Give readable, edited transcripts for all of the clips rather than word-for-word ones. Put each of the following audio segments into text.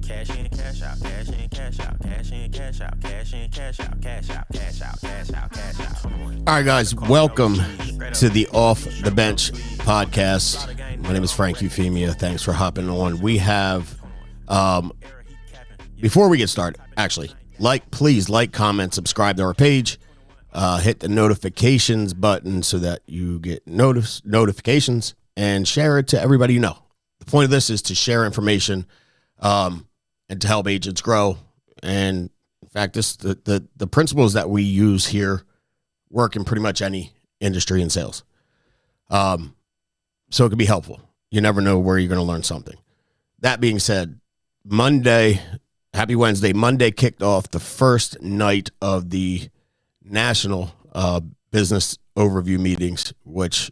Cash in, cash out, cash in, cash out, cash in, cash out, cash in, cash out, cash out, cash out, cash out, cash out. All right, guys, welcome to the Off the Bench podcast. My name is Frank Eufemia. Thanks for hopping on. We have, before we get started, actually, please like, comment, subscribe to our page. Hit the notifications button so that you get notifications and share it to everybody you know. The point of this is to share information and to help agents grow. And in fact, the principles that we use here work in pretty much any industry in sales. So it can be helpful. You never know where you're going to learn something. That being said, happy Wednesday. Monday kicked off the first night of the national business overview meetings, which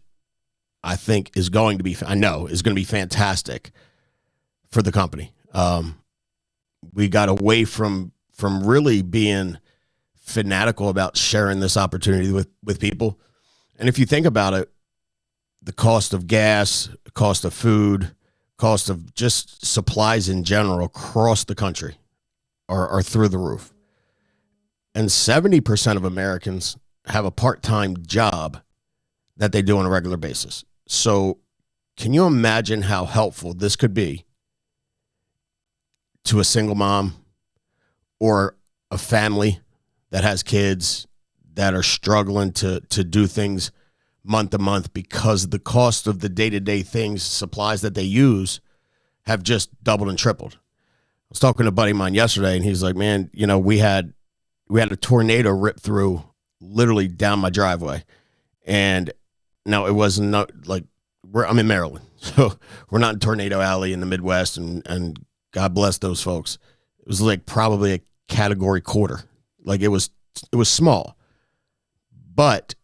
I think is going to be fantastic for the company. We got away from really being fanatical about sharing this opportunity with people. And if you think about it, the cost of gas, cost of food, cost of just supplies in general across the country are through the roof. And 70% of Americans have a part-time job that they do on a regular basis. So can you imagine how helpful this could be to a single mom or a family that has kids that are struggling to do things month to month because the cost of the day-to-day things, supplies that they use have just doubled and tripled? I was talking to a buddy of mine yesterday, and he's like, man, we had a tornado rip through literally down my driveway. And now it wasn't I'm in Maryland, so we're not in Tornado Alley in the Midwest, and God bless those folks. It was like probably a category quarter. Like it was small, but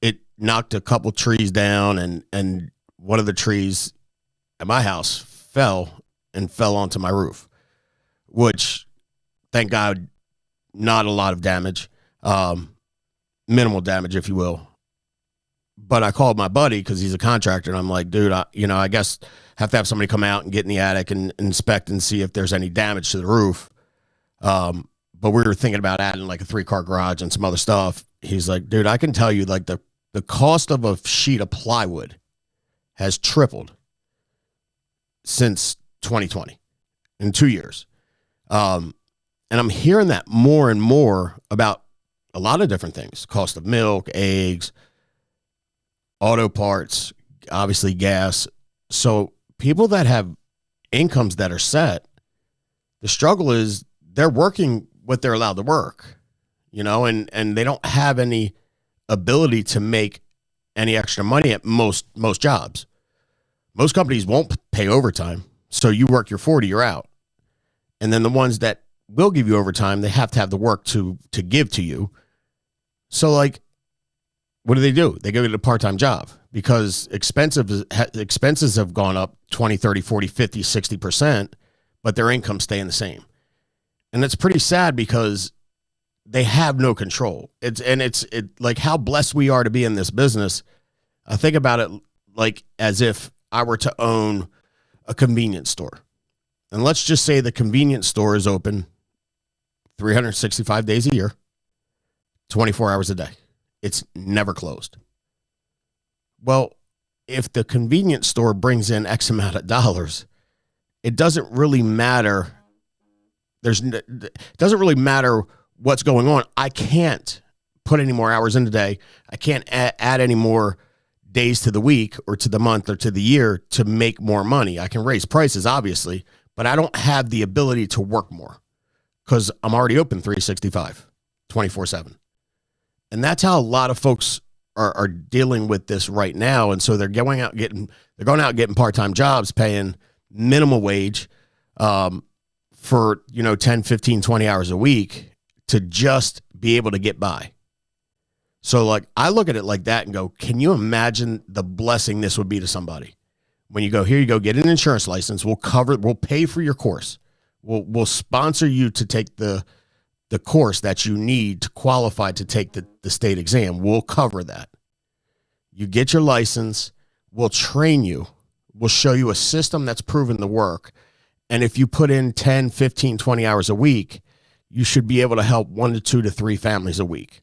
it knocked a couple trees down, and one of the trees at my house fell onto my roof, which, thank God, not a lot of damage, minimal damage, if you will. But I called my buddy because he's a contractor, and I'm like, dude, I guess have to have somebody come out and get in the attic and inspect and see if there's any damage to the roof. But we were thinking about adding like a 3-car garage and some other stuff. He's like, dude, I can tell you, like, the cost of a sheet of plywood has tripled since 2020 in 2 years. And I'm hearing that more and more about a lot of different things: cost of milk, eggs, auto parts, obviously gas. So people that have incomes that are set, the struggle is they're working what they're allowed to work, and they don't have any ability to make any extra money at most jobs. Most companies won't pay overtime. So you work your 40, you're out. And then the ones that will give you overtime, they have to have the work to give to you. So, like, what do? They go get a part-time job because expenses have gone up 20, 30, 40, 50, 60%, but their income's staying the same. And it's pretty sad because they have no control. It's like how blessed we are to be in this business. I think about it like as if I were to own a convenience store. And let's just say the convenience store is open 365 days a year, 24 hours a day. It's never closed. Well, if the convenience store brings in X amount of dollars, it doesn't really matter. It doesn't really matter what's going on. I can't put any more hours in the day. I can't add any more days to the week or to the month or to the year to make more money. I can raise prices, obviously, but I don't have the ability to work more because I'm already open 365, 24/7. And that's how a lot of folks are dealing with this right now. And so they're going out getting part-time jobs, paying minimal wage for 10, 15, 20 hours a week to just be able to get by. So, like, I look at it like that and go, can you imagine the blessing this would be to somebody? When you go, here you go, get an insurance license. We'll pay for your course. We'll sponsor you to take the course that you need to qualify to take the state exam. We'll cover that. You get your license. We'll train you. We'll show you a system that's proven to work. And if you put in 10, 15, 20 hours a week, you should be able to help 1 to 2 to 3 families a week.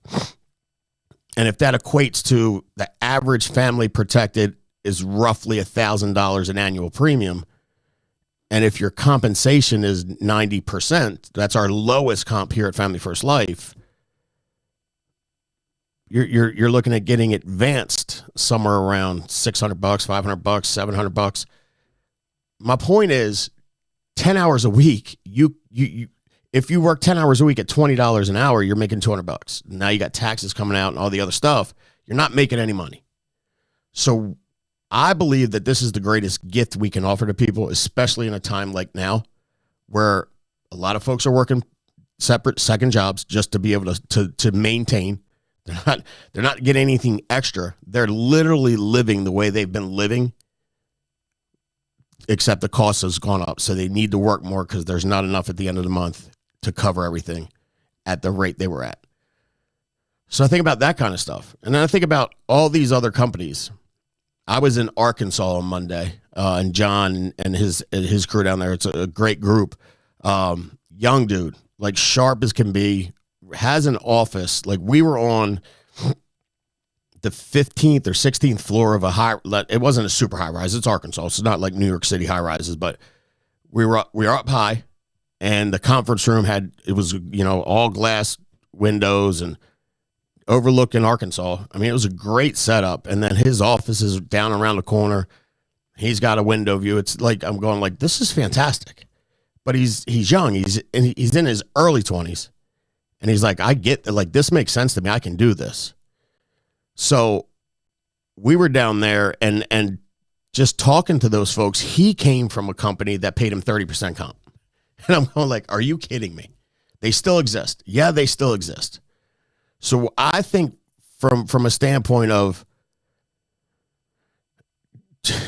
And if that equates to the average family protected is roughly $1,000 in annual premium, and if your compensation is 90%, that's our lowest comp here at Family First Life, you're looking at getting advanced somewhere around $600, $500, $700. My point is, 10 hours a week, if you work 10 hours a week at $20 an hour, you're making $200. Now you got taxes coming out and all the other stuff. You're not making any money. So I believe that this is the greatest gift we can offer to people, especially in a time like now, where a lot of folks are working separate second jobs just to be able to maintain. They're not getting anything extra. They're literally living the way they've been living, except the cost has gone up. So they need to work more because there's not enough at the end of the month to cover everything at the rate they were at. So I think about that kind of stuff. And then I think about all these other companies. I was in Arkansas on Monday, and John and his crew down there, it's a great group. Young dude, like sharp as can be, has an office. Like we were on the 15th or 16th floor of a high, it wasn't a super high rise. It's Arkansas. So it's not like New York City high rises, but we were up high, and the conference room was all glass windows and overlooking Arkansas. I mean, it was a great setup. And then his office is down around the corner. He's got a window view. It's like, I'm going like, this is fantastic, but he's young. He's in his early 20s. And he's like, I get that. Like, this makes sense to me. I can do this. So we were down there and just talking to those folks. He came from a company that paid him 30% comp. And I'm going like, are you kidding me? They still exist. Yeah, they still exist. So I think from a standpoint of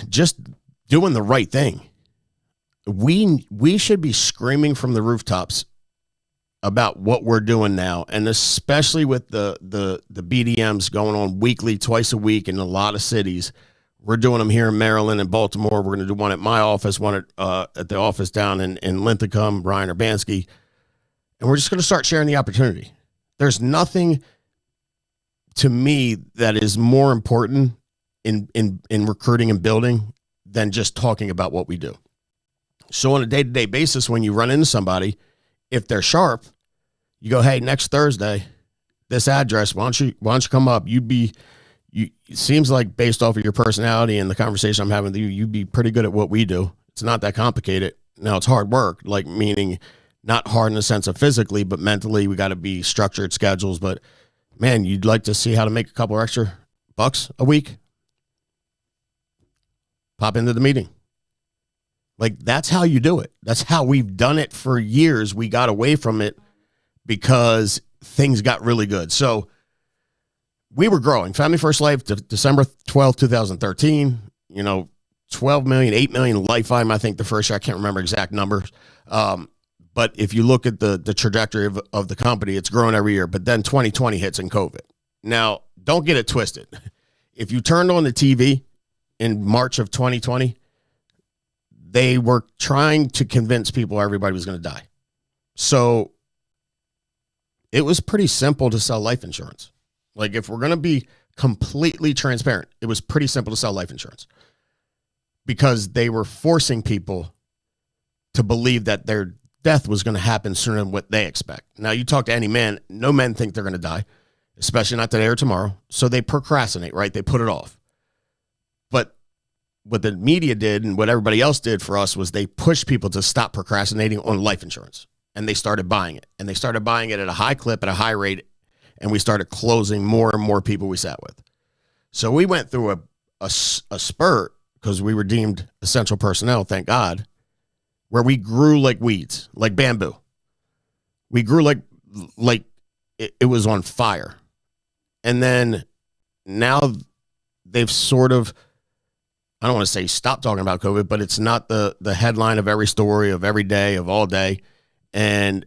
just doing the right thing, we should be screaming from the rooftops about what we're doing now, and especially with the BDMs going on weekly, twice a week in a lot of cities. We're doing them here in Maryland and Baltimore. We're going to do one at my office, one at the office down in Linthicum, Brian Urbanski, and we're just going to start sharing the opportunity. There's nothing to me that is more important in recruiting and building than just talking about what we do. So on a day-to-day basis, when you run into somebody, if they're sharp, you go, hey, next Thursday, this address, why don't you come up? It seems like based off of your personality and the conversation I'm having with you, you'd be pretty good at what we do. It's not that complicated. Now it's hard work, like meaning not hard in the sense of physically, but mentally we got to be structured schedules. But man, you'd like to see how to make a couple extra bucks a week? Pop into the meeting. Like, that's how you do it. That's how we've done it for years. We got away from it because things got really good. So we were growing. Family First Life, December 12th, 2013, 12 million, 8 million lifetime, I think the first year. I can't remember exact numbers. But if you look at the trajectory of the company, it's growing every year. But then 2020 hits in COVID. Now, don't get it twisted. If you turned on the TV in March of 2020, they were trying to convince people everybody was going to die. So it was pretty simple to sell life insurance. Like, if we're going to be completely transparent, it was pretty simple to sell life insurance because they were forcing people to believe that their death was going to happen sooner than what they expect. Now, you talk to any man, no men think they're going to die, especially not today or tomorrow. So they procrastinate, right? They put it off. But what the media did and what everybody else did for us was they pushed people to stop procrastinating on life insurance. And they started buying it. And they started buying it at a high clip, at a high rate. And we started closing more and more people we sat with. So we went through a spurt because we were deemed essential personnel, thank God, where we grew like weeds, like bamboo. We grew like it was on fire. And then now they've sort of, I don't want to say stop talking about COVID, but it's not the headline of every story of every day of all day. And,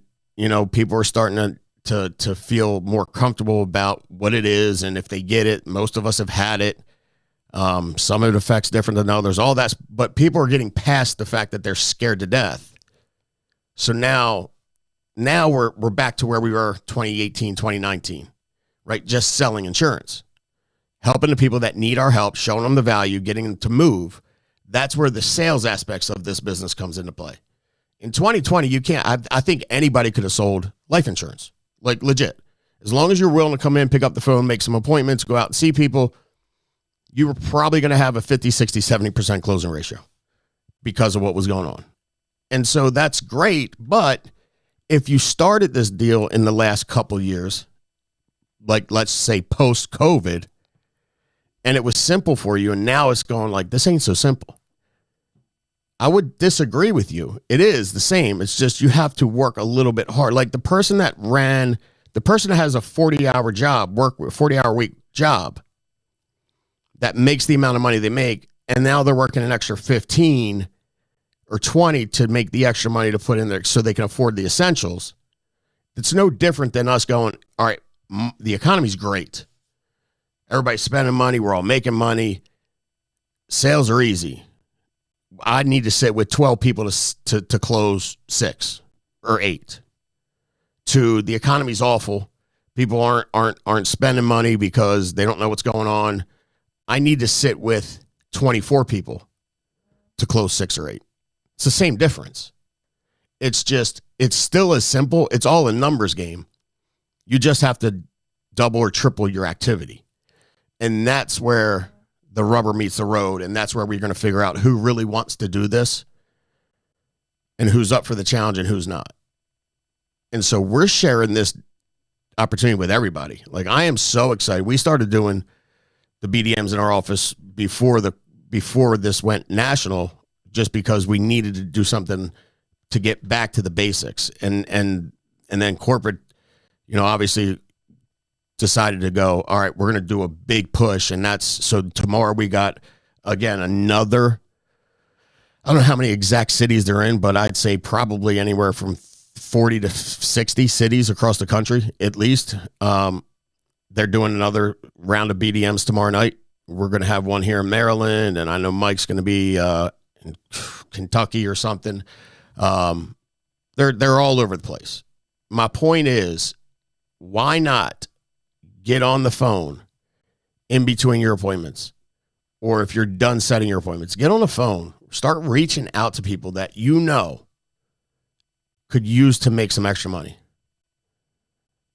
people are starting to feel more comfortable about what it is. And if they get it, most of us have had it. Some of it affects different than others, all that. But people are getting past the fact that they're scared to death. So now we're back to where we were 2018, 2019, right? Just selling insurance, helping the people that need our help, showing them the value, getting them to move. That's where the sales aspects of this business comes into play. In 2020, you can't, I think anybody could have sold life insurance, like legit. As long as you're willing to come in, pick up the phone, make some appointments, go out and see people, you were probably going to have a 50, 60, 70% closing ratio because of what was going on. And so that's great. But if you started this deal in the last couple of years, like let's say post-COVID, and it was simple for you, and now it's going like, this ain't so simple, I would disagree with you. It is the same. It's just you have to work a little bit hard. Like the person that has a 40-hour job, 40-hour week job that makes the amount of money they make, and now they're working an extra 15 or 20 to make the extra money to put in there so they can afford the essentials. It's no different than us going, all right, the economy's great. Everybody's spending money. We're all making Sales are easy. I need to sit with 12 people to close 6 or 8. To the economy's awful. People aren't spending money because they don't know what's going on. I need to sit with 24 people to close 6 or 8. It's the same difference. It's still as simple. It's all a numbers game. You just have to double or triple your activity. And that's where the rubber meets the road. And that's where we're going to figure out who really wants to do this and who's up for the challenge and who's not. And so we're sharing this opportunity with everybody. Like, I am so excited. We started doing the BDMs in our office before this went national, just because we needed to do something to get back to the basics. And then corporate, obviously decided to go, all right, we're going to do a big push. And so tomorrow we got, again, another, I don't know how many exact cities they're in, but I'd say probably anywhere from 40 to 60 cities across the country, at least. They're doing another round of BDMs tomorrow night. We're going to have one here in Maryland, and I know Mike's going to be in Kentucky or something. They're all over the place. My point is, why not get on the phone in between your appointments, or if you're done setting your appointments, get on the phone, start reaching out to people that could use to make some extra money,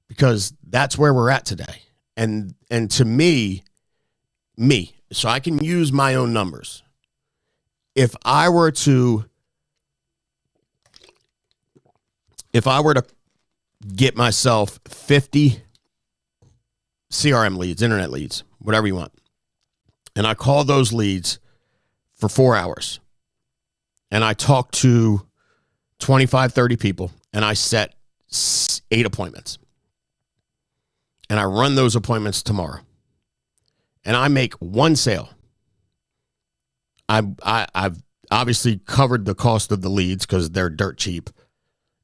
because that's where we're at today. And to me, so I can use my own numbers. If I were to get myself 50 CRM leads, internet leads, whatever you want, and I call those leads for 4 hours, and I talk to 25, 30 people, and I set 8 appointments, and I run those appointments tomorrow, and I make one sale, I've obviously covered the cost of the leads because they're dirt cheap,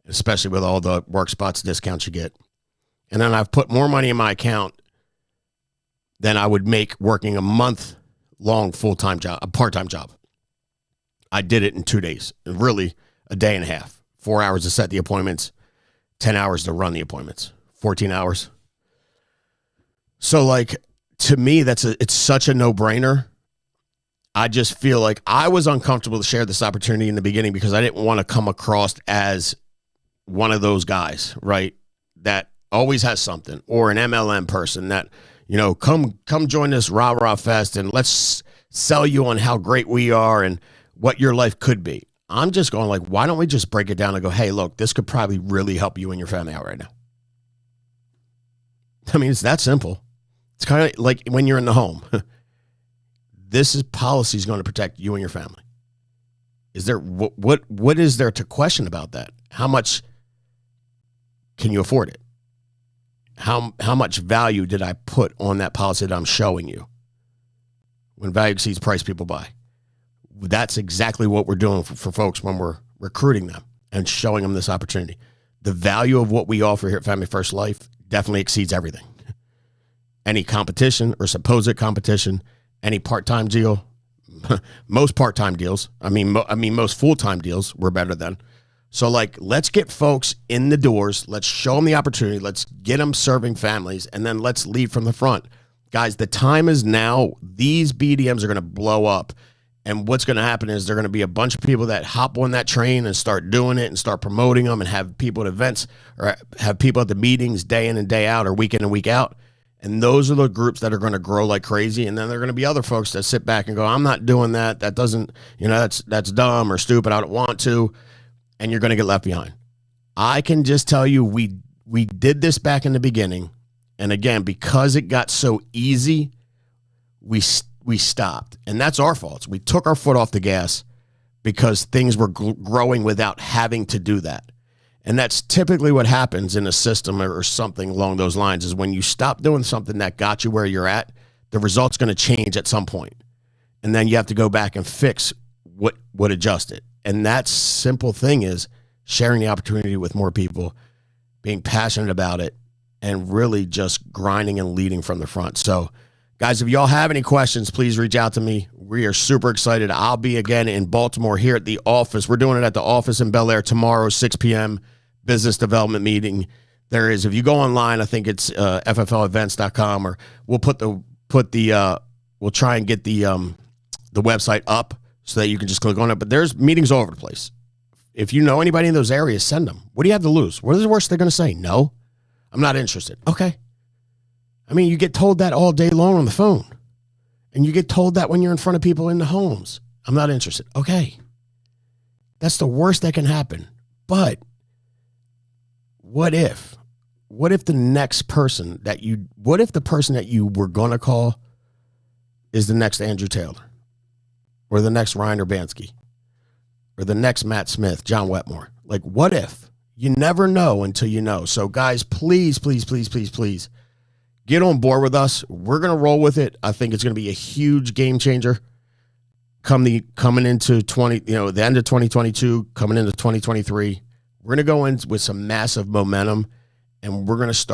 especially with all the work spots discounts you get. And then I've put more money in my account than I would make working a month-long full-time job, a part-time job. I did it in 2 days, really a day and a half. 4 hours to set the appointments, 10 hours to run the appointments, 14 hours. So, like, to me, it's such a no-brainer. I just feel like I was uncomfortable to share this opportunity in the beginning because I didn't want to come across as one of those guys, right, that always has something, or an MLM person that, come join this rah-rah fest and let's sell you on how great we are and what your life could be. I'm just going like, why don't we just break it down and go, hey, look, this could probably really help you and your family out right now. I mean, it's that simple. It's kind of like when you're in the home. This policy is going to protect you and your family. Is there what is there to question about that? How much can you afford it? How much value did I put on that policy that I'm showing you? When value exceeds price, people buy. That's exactly what we're doing for folks when we're recruiting them and showing them this opportunity. The value of what we offer here at Family First Life definitely exceeds everything. Any competition or supposed competition, any part-time deal, most part-time deals. I mean, most full-time deals we're better than. So, like, let's get folks in the doors. Let's show them the opportunity. Let's get them serving families, and then let's lead from the front. Guys, the time is now. These BDMs are going to blow up, and what's going to happen is there are going to be a bunch of people that hop on that train and start doing it and start promoting them and have people at events or have people at the meetings day in and day out or week in and week out. And those are the groups that are going to grow like crazy. And then there are going to be other folks that sit back and go, I'm not doing that. That doesn't, that's dumb or stupid. I don't want to. And you're going to get left behind. I can just tell you, we did this back in the beginning. And again, because it got so easy, we stopped. And that's our fault. We took our foot off the gas because things were growing without having to do that. And that's typically what happens in a system or something along those lines is when you stop doing something that got you where you're at, the result's going to change at some point. And then you have to go back and fix what adjusted. And that simple thing is sharing the opportunity with more people, being passionate about it, and really just grinding and leading from the front. So, guys, if y'all have any questions, please reach out to me. We are super excited. I'll be again in Baltimore here at the office. We're doing it at the office in Bel Air tomorrow, 6 p.m., business development meeting. There is, if you go online, I think it's fflevents.com, or we'll we'll try and get the website up so that you can just click on it. But there's meetings all over the place. If you know anybody in those areas, send them. What do you have to lose? What is the worst they're going to say? No, I'm not interested. Okay. I mean, you get told that all day long on the phone. And you get told that when you're in front of people in the homes. I'm not interested. Okay. That's the worst that can happen. But what if the next person what if the person that you were going to call is the next Andrew Taylor or the next Ryan Urbanski or the next Matt Smith, John Wetmore? Like, what if? You never know until you know. So, guys, please, please, please, please, please get on board with us. We're going to roll with it. I think it's going to be a huge game changer coming into the end of 2022, coming into 2023. We're going to go in with some massive momentum, and we're going to start